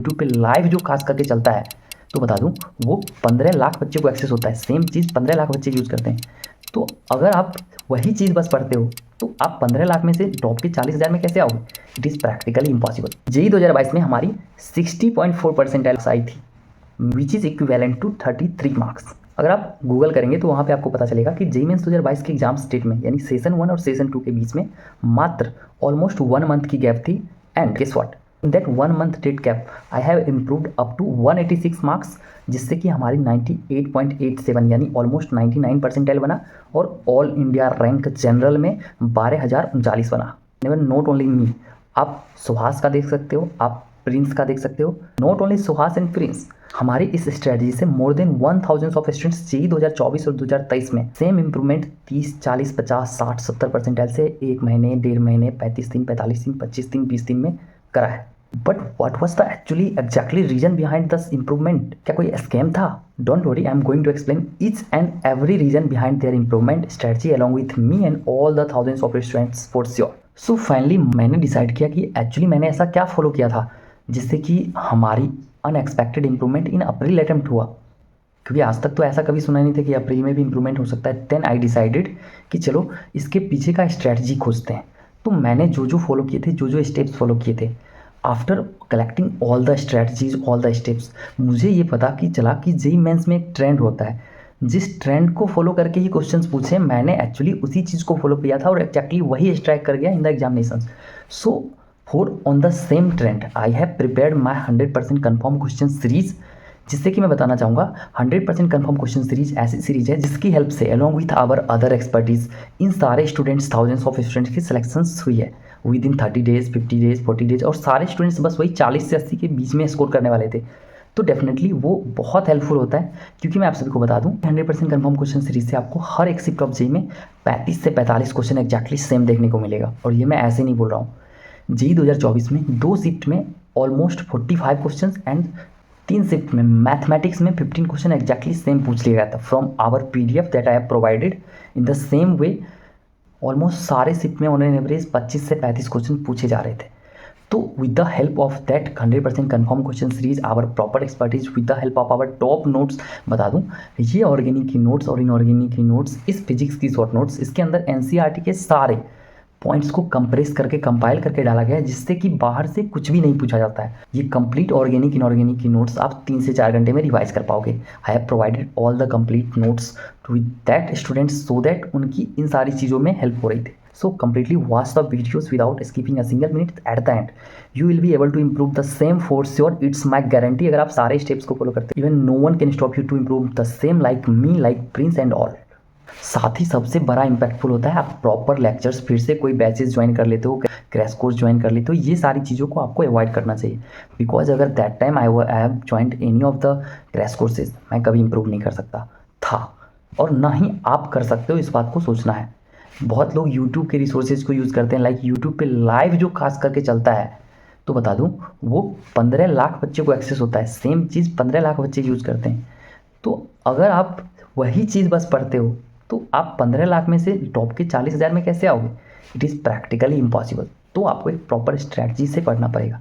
YouTube पे live जो खास करके चलता है, तो बता दूं वो 15 लाख बच्चे को एक्सेस होता है। सेम चीज़ 15 लाख बच्चे यूज़ करते हैं। तो अगर आप वही चीज़ बस पढ़ते हो तो आप 15 लाख में से टॉप के 40,000 में कैसे आओगे? It is practically impossible. JEE 2022 में हमारी 60.4 परसेंटाइल आई थी, which is equivalent to 33 marks. अगर आप गूगल करेंगे तो वहाँ पे आपको पता चलेगा कि जेईई मेंस 2022 के एग्जाम स्टेट में यानी सेशन 1 और सेशन 2 के बीच में मात्र ऑलमोस्ट 1 मंथ की गैप थी। And guess what, in that 1 month date gap I have improved up to 186 marks, जिससे कि हमारी 98.87 यानी ऑलमोस्ट 99 परसेंटाइल बना और ऑल इंडिया रैंक जनरल में 12,039 बना। नेवर नॉट ओनली मी, आप सुहास का देख सकते हो, आप प्रिंस का देख सकते हो। Not only Suhas and Prince, हमारी इस स्ट्रेटजी से more than 1000 of students JEE 2024 और 2023 में सेम इंप्रूवमेंट 30, 40, 50, 60, 70 परसेंटाइल से 1 महीने, 1.5 महीने, 35 दिन, 45 दिन, 25 दिन, 20 दिन में करा है। But what was the actually exactly reason behind this improvement? क्या कोई स्कैम था? Don't worry, I am going to explain each and every reason behind their improvement strategy along with me and all the thousands of students for sure. So finally मैंने decide किया कि actually मैंने ऐसा क्या follow किया था जिससे कि हमारी unexpected improvement in April attempt हुआ, क्योंकि आज तक तो ऐसा कभी सुना नहीं था कि अप्रैल में भी इंप्रूवमेंट हो सकता है। देन आई डिसाइडेड कि चलो इसके पीछे का स्ट्रैटेजी खोजते हैं। तो मैंने जो जो फॉलो किए थे, जो जो स्टेप्स फॉलो किए थे, after collecting all the strategies, all the steps, मुझे ये पता कि चला कि जेईई मेंस में एक ट्रेंड होता है, जिस ट्रेंड को फॉलो करके ही क्वेश्चंस पूछे। मैंने एक्चुअली उसी चीज़ को फॉलो किया था और एक्जैक्टली वही स्ट्राइक कर गया in the examination. So for on the same trend I have prepared my 100% confirm question series, जिससे कि मैं बताना चाहूँगा 100% confirm क्वेश्चन सीरीज ऐसी सीरीज है जिसकी हेल्प से along with our other expertise इन सारे स्टूडेंट्स, थाउजेंड्स ऑफ स्टूडेंट्स की सिलेक्शन हुई है with in 30 days, 50 days, 40 days, और सारे स्टूडेंट्स बस वही 40 से 80 के बीच में स्कोर करने वाले थे। तो डेफिनेटली वो बहुत हेल्पफुल होता है, क्योंकि मैं आप सभी को बता दूं 100% कंफर्म क्वेश्चन सीरीज से आपको हर एक शिफ्ट ऑफ जेईई में 35 से 45 क्वेश्चन एक्जैक्टली सेम देखने को मिलेगा। और ये मैं ऐसे नहीं बोल रहा हूँ, जेईई 2024 में 2 शिफ्ट में ऑलमोस्ट 45 क्वेश्चंस एंड 3 शिफ्ट में मैथमेटिक्स में 15 क्वेश्चन एक्जैक्टली सेम पूछ लिया गया था from our PDF that I have provided in the same way. Almost सारे शिफ्ट में ऑन एन एवरेज 25 से 35 क्वेश्चन पूछे जा रहे थे। तो with the help of that 100% confirm question series, our proper expertise, with the help of our top notes, बता दूं ये ऑर्गेनिक की नोट्स और इनऑर्गेनिक की नोट्स, इस फिजिक्स की शॉर्ट नोट्स, इसके अंदर एनसीईआरटी के सारे पॉइंट्स को कंप्रेस करके कंपाइल करके डाला गया है, जिससे कि बाहर से कुछ भी नहीं पूछा जाता है। ये कंप्लीट ऑर्गेनिक इनऑर्गेनिक की नोट्स आप 3 से 4 घंटे में रिवाइज कर पाओगे। I have provided all the complete notes to that students so that उनकी इन सारी चीज़ों में हेल्प हो रही थी। सो completely watch the videos without skipping a single minute at the end. You will be able to improve the same for sure. It's my guarantee. अगर आप सारे स्टेप्स को फॉलो करते हो, even no one can stop you to improve the same like me, like Prince and all. साथ ही सबसे बड़ा impactful होता है आप प्रॉपर लेक्चर्स फिर से कोई बैचेस ज्वाइन कर लेते हो, क्रैश कोर्स ज्वाइन कर लेते हो। ये सारी चीज़ों को आपको अवॉइड करना चाहिए, बिकॉज अगर that time I have joined any of the crash courses, मैं कभी इंप्रूव नहीं कर सकता था, और ना ही आप कर सकते हो। इस बात को सोचना है। बहुत लोग यूट्यूब के रिसोर्सेज को यूज़ करते हैं, लाइक यूट्यूब पे लाइव जो खास करके चलता है, तो बता दूं वो 15 लाख बच्चे को एक्सेस होता है। सेम चीज़ 15 लाख बच्चे यूज़ करते हैं। तो अगर आप वही चीज़ बस पढ़ते हो तो आप 15 लाख में से टॉप के 40,000 में कैसे आओगे? It is practically impossible. तो आपको एक प्रॉपर स्ट्रैटेजी से पढ़ना पड़ेगा।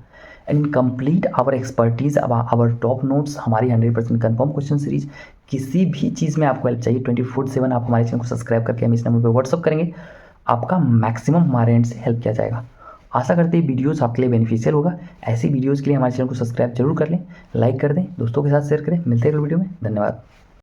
And complete our expertise, our top notes, हमारी 100% कन्फर्म क्वेश्चन सीरीज, किसी भी चीज़ में आपको हेल्प चाहिए 24/7 आप हमारे चैनल को सब्सक्राइब करके हमें इस नंबर पर व्हाट्सअप करेंगे। आपका मैक्सिमम हमारे एंड से हेल्प किया जाएगा। आशा करते हैं वीडियोस आपके लिए बेनिफिशियल होगा। ऐसी वीडियोस के लिए हमारे चैनल को सब्सक्राइब जरूर कर लें, लाइक कर दें, दोस्तों के साथ शेयर करें। मिलते हैं अगले वीडियो में। धन्यवाद।